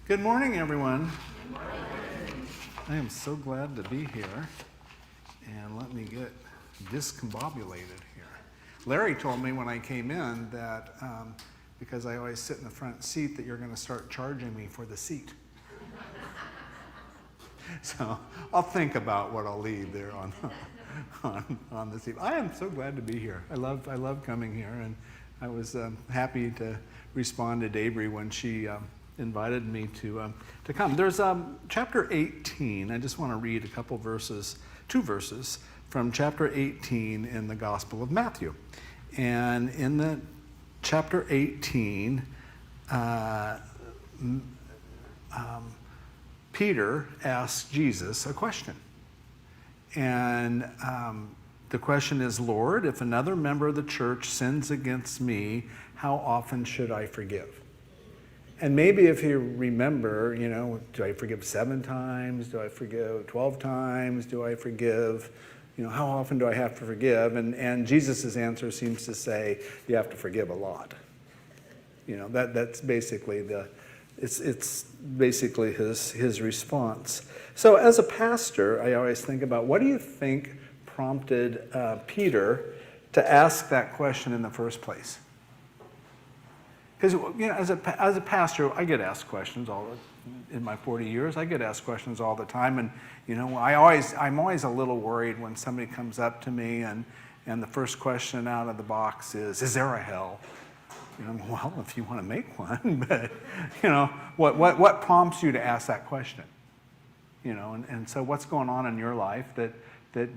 Good morning, everyone. I am so glad to be here. And let me get discombobulated here. Larry told me when I came in that because I always sit in the front seat that you're going to start charging me for the seat. So I'll think about what I'll leave there on the seat. I am so glad to be here. I love coming here, and I was happy to respond to Debri when she invited me to come. There's chapter 18. I just want to read a couple verses, two verses from chapter 18 in the Gospel of Matthew. And in the chapter 18, Peter asks Jesus a question. And the question is, Lord, if another member of the church sins against me, how often should I forgive? And maybe if you remember, do I forgive 7 times? Do I forgive 12 times? Do I forgive, how often do I have to forgive? And Jesus' answer seems to say, you have to forgive a lot. That's basically it's basically his response. So as a pastor, I always think about, what do you think prompted Peter to ask that question in the first place? Because as a pastor, I get asked questions in my 40 years. I get asked questions all the time, and I'm always a little worried when somebody comes up to me and the first question out of the box is there a hell? Well, if you want to make one, but what prompts you to ask that question? And so what's going on in your life that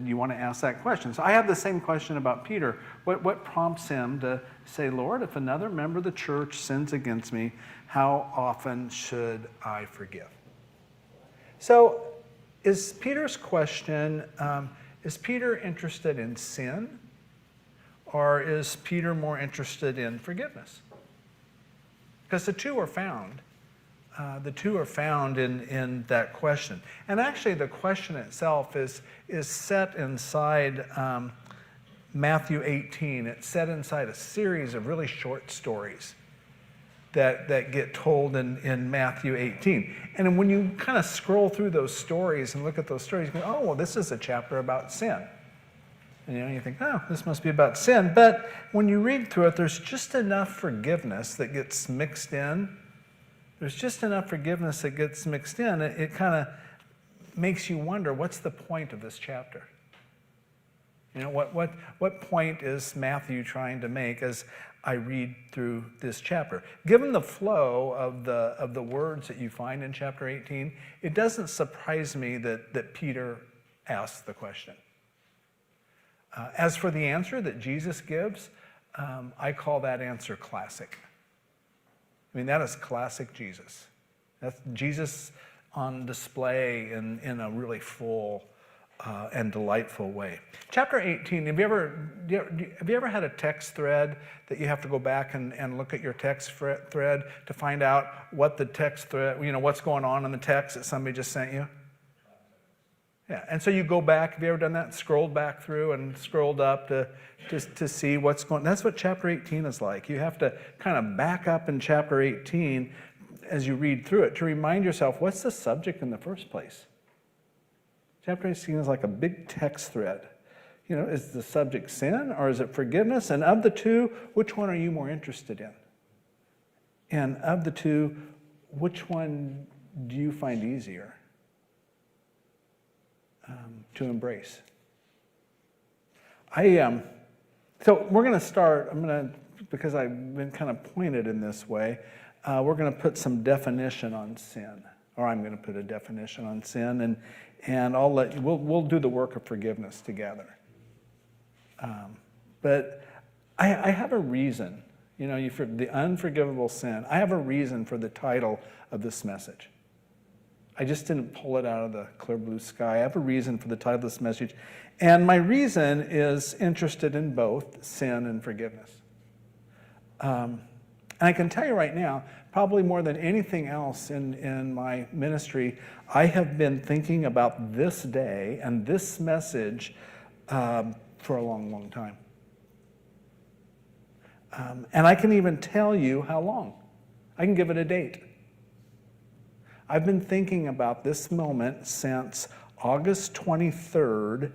you want to ask that question? So I have the same question about Peter. What prompts him to say, Lord, if another member of the church sins against me, how often should I forgive? So is Peter's question, is Peter interested in sin? Or is Peter more interested in forgiveness? Because the two are found. The two are found in that question. And actually the question itself is set inside Matthew 18. It's set inside a series of really short stories that get told in Matthew 18. And when you kind of scroll through those stories and look at those stories, you go, oh, well, this is a chapter about sin. And you think, oh, this must be about sin. But when you read through it, there's just enough forgiveness that gets mixed in. There's just enough forgiveness that gets mixed in. It kind of makes you wonder, what's the point of this chapter? What point is Matthew trying to make as I read through this chapter? Given the flow of the words that you find in chapter 18, it doesn't surprise me that Peter asked the question. As for the answer that Jesus gives, I call that answer classic. That is classic Jesus. That's Jesus on display in a really full and delightful way. Chapter 18, have you ever had a text thread that you have to go back and look at your text thread to find out what the text thread, what's going on in the text that somebody just sent you? Yeah, and so you go back, have you ever done that? Scrolled back through and scrolled up to see what's going on. That's what chapter 18 is like. You have to kind of back up in chapter 18 as you read through it to remind yourself, what's the subject in the first place? Chapter 18 is like a big text thread. Is the subject sin or is it forgiveness? And of the two, which one are you more interested in? And of the two, which one do you find easier to embrace? So we're going to start, because I've been kind of pointed in this way, we're going to put some definition on sin, or I'm going to put a definition on sin, and we'll do the work of forgiveness together. But I have a reason, for the unforgivable sin. I have a reason for the title of this message. I just didn't pull it out of the clear blue sky. I have a reason for the title of this message. And my reason is interested in both sin and forgiveness. And I can tell you right now, probably more than anything else in my ministry, I have been thinking about this day and this message for a long, long time. And I can even tell you how long. I can give it a date. I've been thinking about this moment since August 23rd,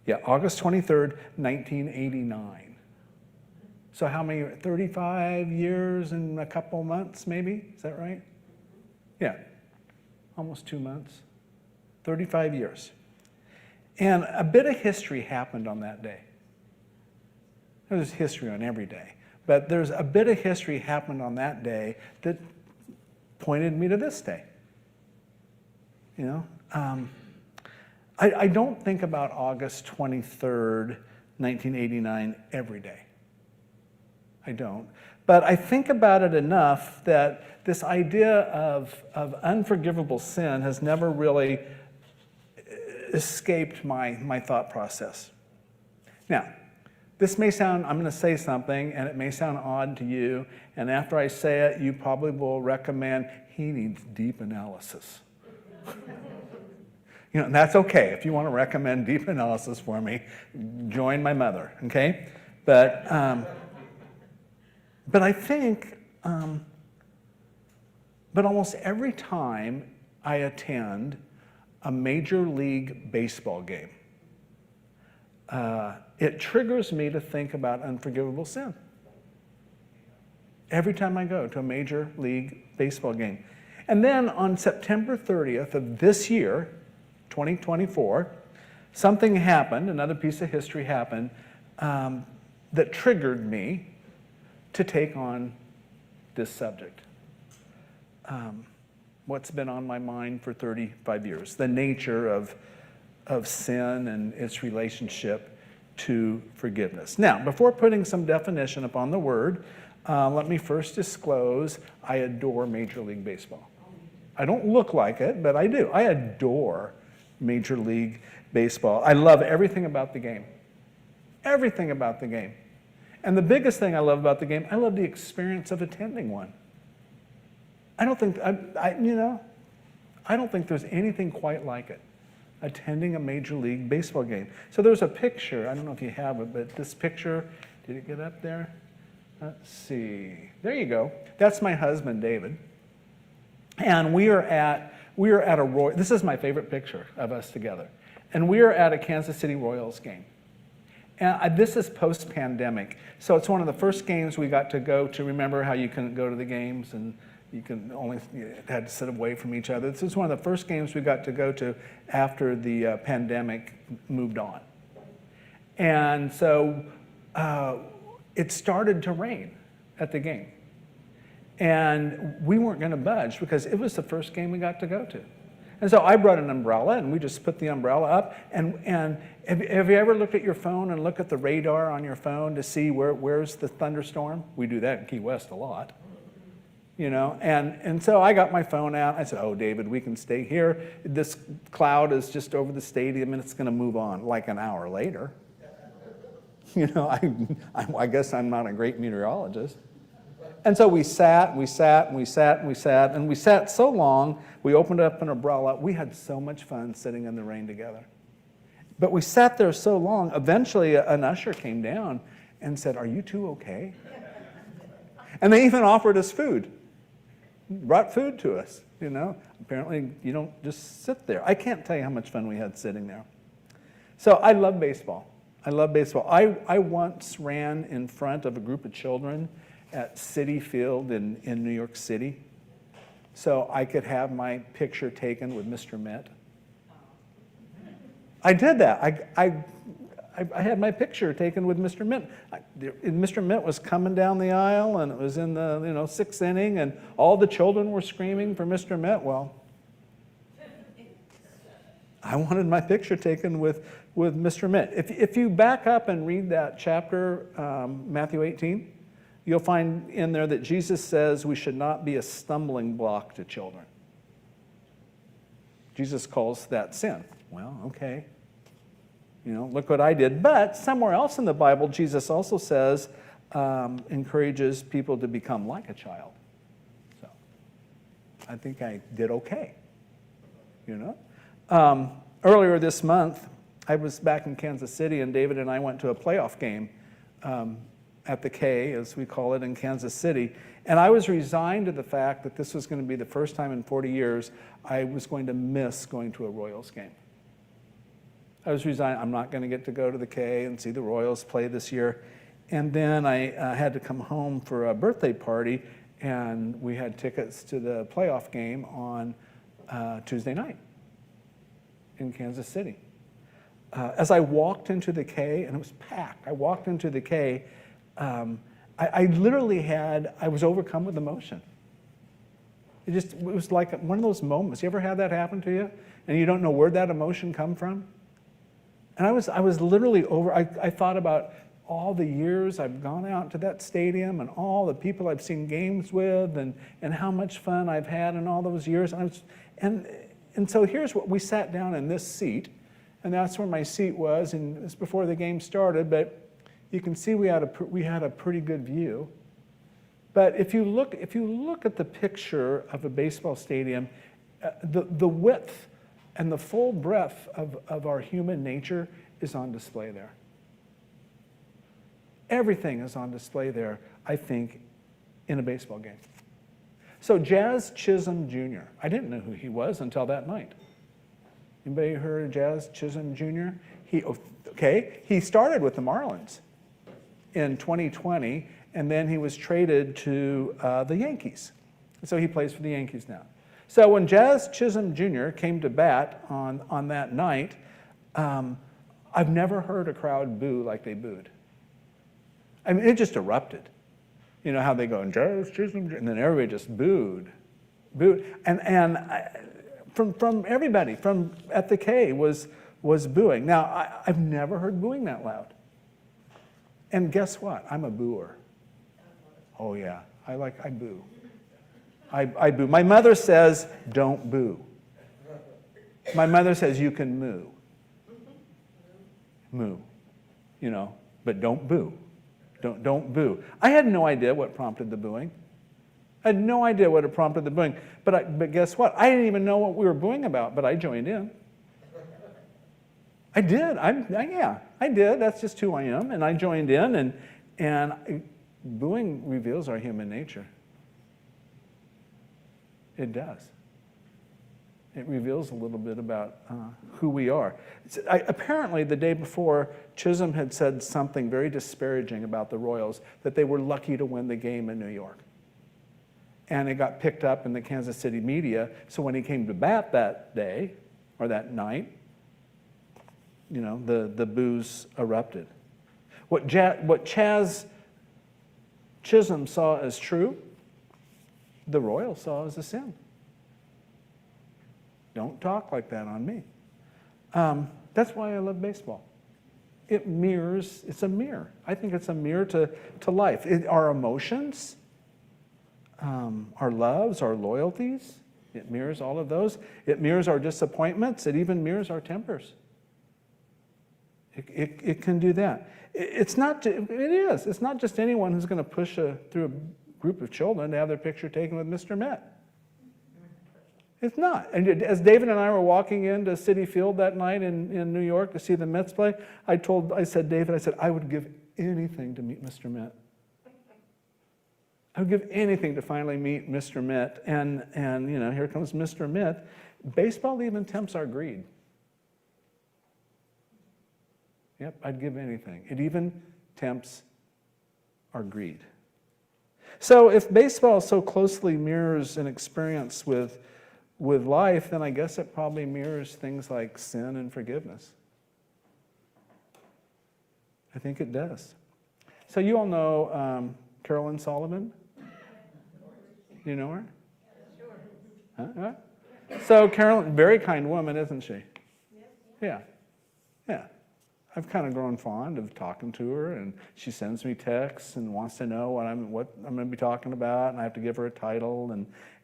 1989. So how many, 35 years and a couple months maybe? Is that right? Yeah, almost 2 months. 35 years. And a bit of history happened on that day. There's history on every day. But there's a bit of history happened on that day that pointed me to this day. You know, I don't think about August 23rd, 1989 every day. I don't. But I think about it enough that this idea of unforgivable sin has never really escaped my thought process. Now, this may sound, I'm going to say something, and it may sound odd to you, and after I say it, you probably will recommend, he needs deep analysis. You know, and that's okay. If you want to recommend deep analysis for me, join my mother, okay? But I think, but almost every time I attend a Major League Baseball game, it triggers me to think about unforgivable sin. Every time I go to a Major League Baseball game. And then on September 30th of this year, 2024, something happened, another piece of history happened, that triggered me to take on this subject. What's been on my mind for 35 years, the nature of sin and its relationship to forgiveness. Now, before putting some definition upon the word, let me first disclose I adore Major League Baseball. I don't look like it, but I do. I adore Major League Baseball. I love everything about the game. Everything about the game. And the biggest thing I love about the game, I love the experience of attending one. I don't think, I don't think there's anything quite like it, attending a Major League Baseball game. So there's a picture, I don't know if you have it, but this picture, did it get up there? Let's see, there you go. That's my husband, David. And we are at a Royal, this is my favorite picture of us together. And we are at a Kansas City Royals game. And this is post-pandemic. So it's one of the first games we got to go to. Remember how you couldn't go to the games and you had to sit away from each other. This is one of the first games we got to go to after the pandemic moved on. And so it started to rain at the game. And we weren't going to budge because it was the first game we got to go to. And so I brought an umbrella, and we just put the umbrella up. And have you ever looked at your phone and look at the radar on your phone to see where's the thunderstorm? We do that in Key West a lot. You know, and so I got my phone out. I said, oh, David, we can stay here. This cloud is just over the stadium, and it's going to move on like an hour later. You know, I guess I'm not a great meteorologist. And so we sat so long, we opened up an umbrella. We had so much fun sitting in the rain together. But we sat there so long, eventually an usher came down and said, are you two okay? And they even offered us food, brought food to us, you know. Apparently you don't just sit there. I can't tell you how much fun we had sitting there. So I love baseball. I love baseball. I once ran in front of a group of children at Citi Field in New York City, so I could have my picture taken with Mr. Mitt. I did that. I had my picture taken with Mr. Mitt. Mr. Mitt was coming down the aisle, and it was in the sixth inning, and all the children were screaming for Mr. Mitt. Well, I wanted my picture taken with Mr. Mitt. If you back up and read that chapter, Matthew 18, you'll find in there that Jesus says we should not be a stumbling block to children. Jesus calls that sin. Well, okay. You know, look what I did. But somewhere else in the Bible, Jesus also says, encourages people to become like a child. So I think I did okay, you know. Earlier this month, I was back in Kansas City, and David and I went to a playoff game at the K, as we call it in Kansas City. And I was resigned to the fact that this was going to be the first time in 40 years I was going to miss going to a Royals game. I was resigned. I'm not going to get to go to the K and see the Royals play this year. And then I had to come home for a birthday party, and we had tickets to the playoff game on Tuesday night in Kansas City. As I walked into the K, and it was packed, I walked into the K, I literally I was overcome with emotion. It was like one of those moments. You ever had that happen to you? And you don't know where that emotion come from? And I was literally I thought about all the years I've gone out to that stadium and all the people I've seen games with and how much fun I've had in all those years. And so here's what we sat down in this seat, and that's where my seat was, and it's before the game started, but you can see we had a pretty good view. But if you look at the picture of a baseball stadium, the width and the full breadth of our human nature is on display there. Everything is on display there, I think, in a baseball game. So Jazz Chisholm Jr., I didn't know who he was until that night. Anybody heard of Jazz Chisholm Jr.? He started with the Marlins in 2020, and then he was traded to the Yankees. So he plays for the Yankees now. So when Jazz Chisholm Jr. came to bat on that night, I've never heard a crowd boo like they booed. I mean, it just erupted. You know how they go, and Jazz Chisholm Jr., and then everybody just booed. And from everybody, from at the K was booing. Now, I've never heard booing that loud. And guess what? I'm a booer. Oh yeah, I boo. I boo. My mother says, don't boo. My mother says, you can moo. Moo, but don't boo. Don't boo. I had no idea what prompted the booing. I had no idea what had prompted the booing. But guess what? I didn't even know what we were booing about, but I joined in. I did. I did. That's just who I am. And I joined in, and booing reveals our human nature. It does. It reveals a little bit about who we are. Apparently, the day before, Chisholm had said something very disparaging about the Royals, that they were lucky to win the game in New York. And it got picked up in the Kansas City media. So when he came to bat that day, or that night, the boos erupted. What Chaz Chisholm saw as true, the Royals saw as a sin. Don't talk like that on me. That's why I love baseball. It's a mirror. I think it's a mirror to life. Our emotions, our loves, our loyalties, it mirrors all of those. It mirrors our disappointments. It even mirrors our tempers. It can do that. It's not just anyone who's going to push through a group of children to have their picture taken with Mr. Met. It's not. And as David and I were walking into Citi Field that night in New York to see the Mets play, I said, David, I would give anything to meet Mr. Met. I would give anything to finally meet Mr. Met. And here comes Mr. Met. Baseball even tempts our greed. Yep, I'd give anything. It even tempts our greed. So if baseball so closely mirrors an experience with life, then I guess it probably mirrors things like sin and forgiveness. I think it does. So you all know Carolyn Sullivan? Do you know her? Sure. Huh? So Carolyn, very kind woman, isn't she? Yeah. I've kind of grown fond of talking to her, and she sends me texts and wants to know what I'm going to be talking about, and I have to give her a title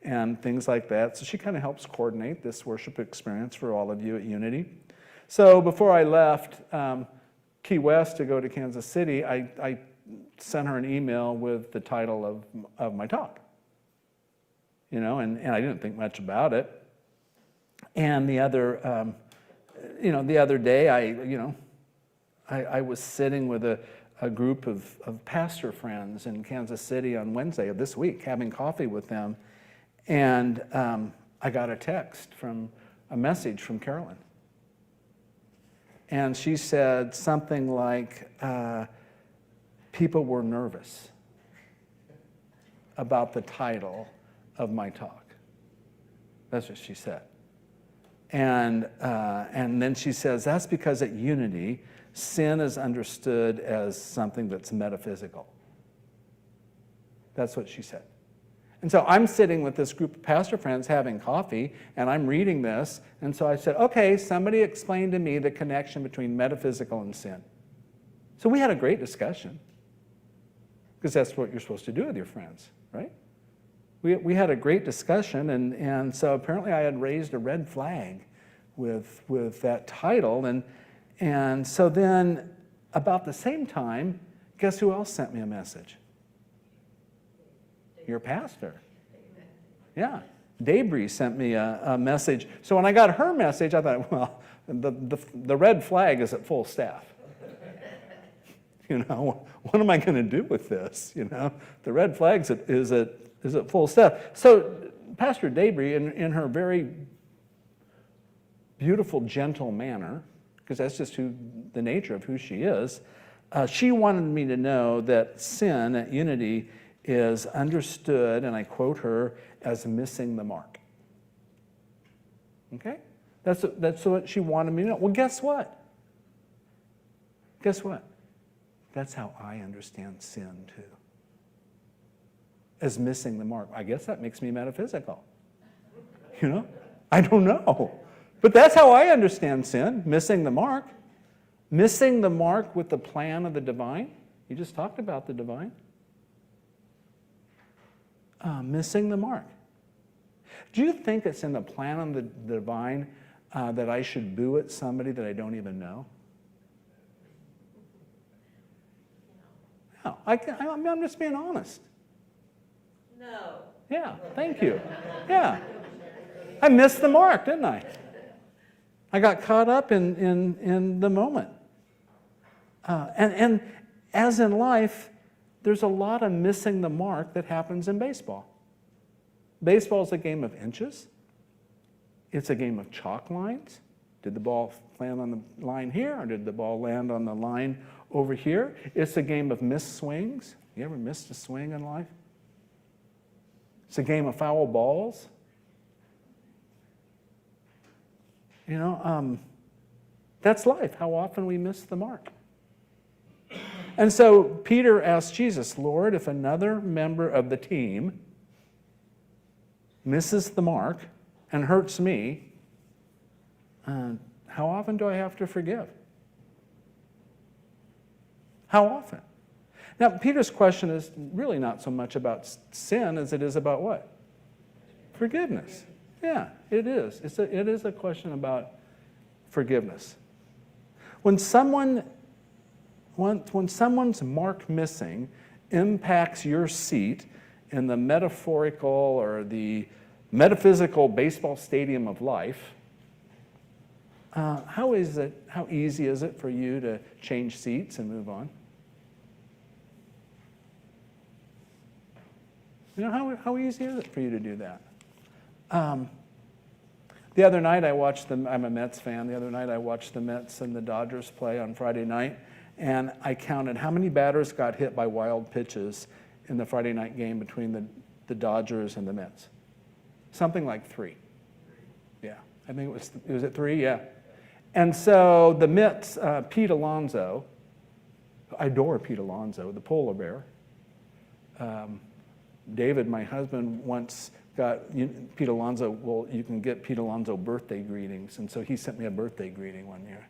and things like that. So she kind of helps coordinate this worship experience for all of you at Unity. So before I left Key West to go to Kansas City, I sent her an email with the title of my talk. And I didn't think much about it. And the other day, I was sitting with a group of pastor friends in Kansas City on Wednesday of this week, having coffee with them, and I got a message from Carolyn. And she said something like, people were nervous about the title of my talk. That's what she said. And then she says, that's because at Unity, sin is understood as something that's metaphysical. That's what she said. And so I'm sitting with this group of pastor friends having coffee, and I'm reading this, and so I said, okay, somebody explain to me the connection between metaphysical and sin. So we had a great discussion, because that's what you're supposed to do with your friends, right? We had a great discussion, and so apparently I had raised a red flag with that title, and so then about the same time, guess who else sent me a message? Your pastor. Yeah. Debris sent me a message. So when I got her message, I thought, well, the red flag is at full staff. What am I going to do with this? The red flag is at full staff. So Pastor Debris, in her very beautiful, gentle manner, because that's just the nature of who she is, she wanted me to know that sin at Unity is understood, and I quote her, as missing the mark. Okay? That's what she wanted me to know. Well, guess what? Guess what? That's how I understand sin, too. As missing the mark. I guess that makes me metaphysical. I don't know. But that's how I understand sin, missing the mark. Missing the mark with the plan of the divine. You just talked about the divine. Missing the mark. Do you think it's in the plan of the divine that I should boo at somebody that I don't even know? No, I'm just being honest. No. Yeah, thank you. Yeah. I missed the mark, didn't I? I got caught up in the moment. And as in life, there's a lot of missing the mark that happens in baseball. Baseball is a game of inches. It's a game of chalk lines. Did the ball land on the line here, or did the ball land on the line over here? It's a game of missed swings. You ever missed a swing in life? It's a game of foul balls. That's life, how often we miss the mark. And so Peter asked Jesus, Lord, if another member of the team misses the mark and hurts me, how often do I have to forgive? How often? Now, Peter's question is really not so much about sin as it is about what? Forgiveness. Yeah, it is. It is a question about forgiveness. When someone's mark missing impacts your seat in the metaphorical or the metaphysical baseball stadium of life, how easy is it for you to change seats and move on? How easy is it for you to do that? The other night I'm a Mets fan. The other night I watched the Mets and the Dodgers play on Friday night, and I counted how many batters got hit by wild pitches in the Friday night game between the Dodgers and the Mets. Something like 3. Yeah, I think it was at 3, yeah. And so the Mets, Pete Alonso, I adore Pete Alonso, the polar bear. David, my husband, once got Pete Alonso, well, you can get Pete Alonso birthday greetings, and so he sent me a birthday greeting one year.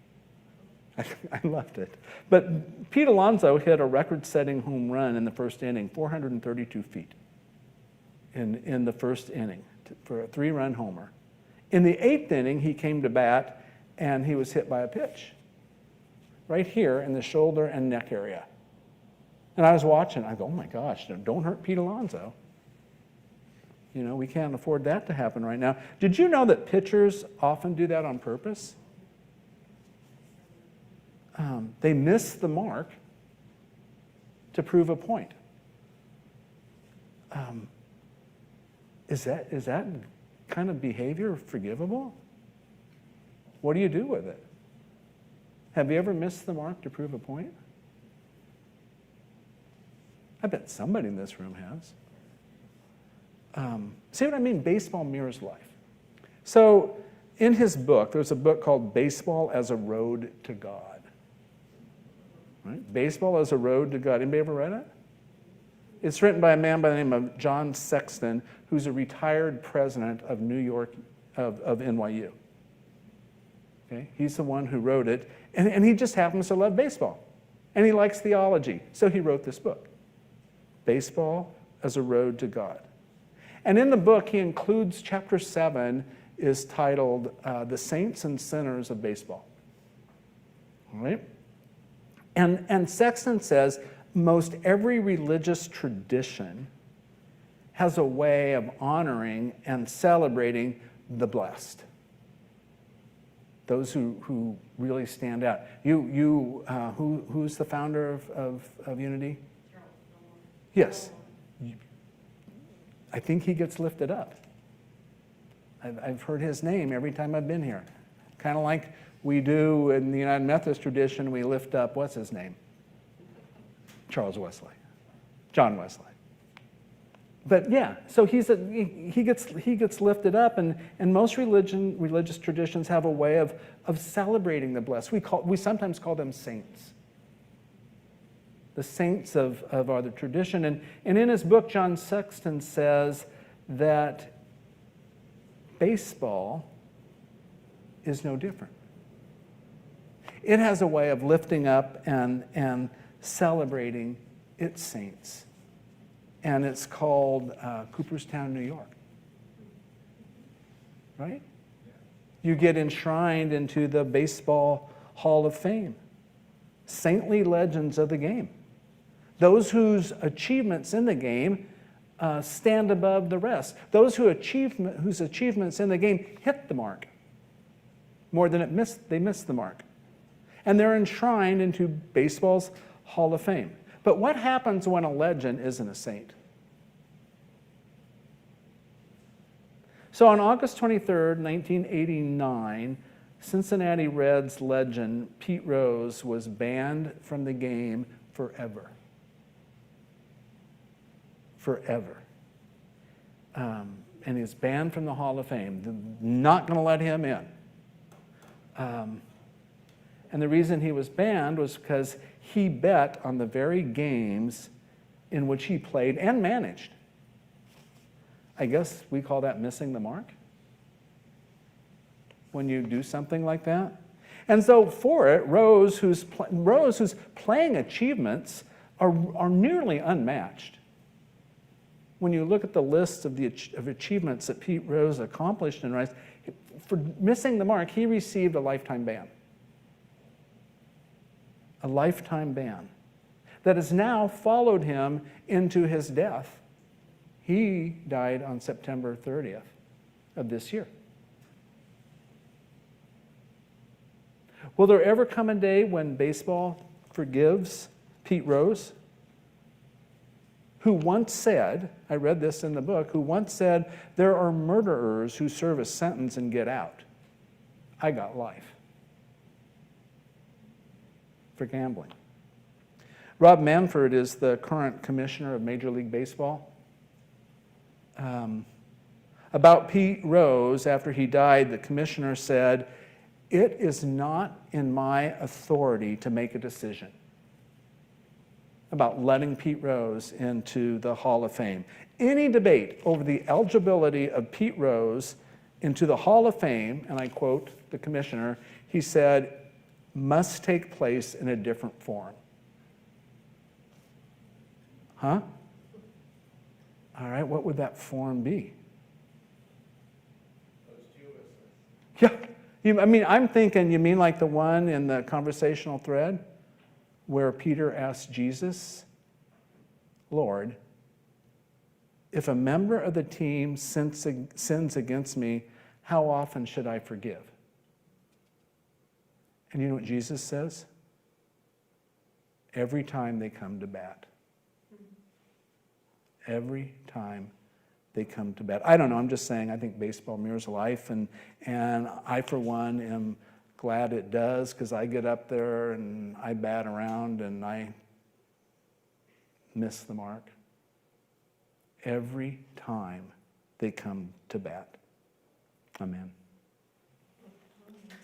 I loved it. But Pete Alonso hit a record-setting home run in the first inning, 432 feet in the first inning for a 3-run homer. In the 8th inning, he came to bat, and he was hit by a pitch right here in the shoulder and neck area. And I was watching. I go, oh, my gosh, don't hurt Pete Alonso. We can't afford that to happen right now. Did you know that pitchers often do that on purpose? They miss the mark to prove a point. Is that kind of behavior forgivable? What do you do with it? Have you ever missed the mark to prove a point? I bet somebody in this room has. See what I mean? Baseball mirrors life. So in his book, there's a book called Baseball as a Road to God. Right? Baseball as a Road to God. Anybody ever read it? It's written by a man by the name of John Sexton, who's a retired president of New York, of NYU. Okay? He's the one who wrote it, and he just happens to love baseball. And he likes theology, so he wrote this book, Baseball as a Road to God. And in the book, he includes chapter 7 is titled The Saints and Sinners of Baseball. All right? And Sexton says most every religious tradition has a way of honoring and celebrating the blessed, those who really stand out. Who's the founder of Unity? Yes. I think he gets lifted up. I've heard his name every time I've been here. Kind of like we do in the United Methodist tradition, we lift up, what's his name? Charles Wesley. John Wesley. But yeah, so he gets lifted up, and most religious traditions have a way of celebrating the blessed. We sometimes call them saints. The saints of our tradition. And in his book, John Sexton says that baseball is no different. It has a way of lifting up and celebrating its saints. And it's called Cooperstown, New York. Right? You get enshrined into the Baseball Hall of Fame. Saintly legends of the game. Those whose achievements in the game stand above the rest. Those whose achievements in the game hit the mark more than they missed the mark. And they're enshrined into baseball's Hall of Fame. But what happens when a legend isn't a saint? So on August 23rd, 1989, Cincinnati Reds legend Pete Rose was banned from the game forever. Forever. And he's banned from the Hall of Fame. They're not going to let him in. And the reason he was banned was because he bet on the very games in which he played and managed. I guess we call that missing the mark when you do something like that. And so for it, Rose, whose playing achievements are nearly unmatched. When you look at the list of achievements that Pete Rose accomplished in Rice, for missing the mark, he received a lifetime ban. A lifetime ban that has now followed him into his death. He died on September 30th of this year. Will there ever come a day when baseball forgives Pete Rose, who once said, I read this in the book, who once said, there are murderers who serve a sentence and get out. I got life. For gambling. Rob Manfred is the current commissioner of Major League Baseball. About Pete Rose, after he died, the commissioner said, it is not in my authority to make a decision about letting Pete Rose into the Hall of Fame. Any debate over the eligibility of Pete Rose into the Hall of Fame, and I quote the commissioner, he said, must take place in a different forum. Huh? All right, what would that forum be? Yeah, I'm thinking, you mean like the one in the conversational thread where Peter asked Jesus, Lord, if a member of the team sins against me, how often should I forgive? And you know what Jesus says? Every time they come to bat. every time they come to bat. I don't know, I'm just saying, I think baseball mirrors life, and I, for one, am glad it does, because I get up there and I bat around and I miss the mark every time they come to bat. Amen.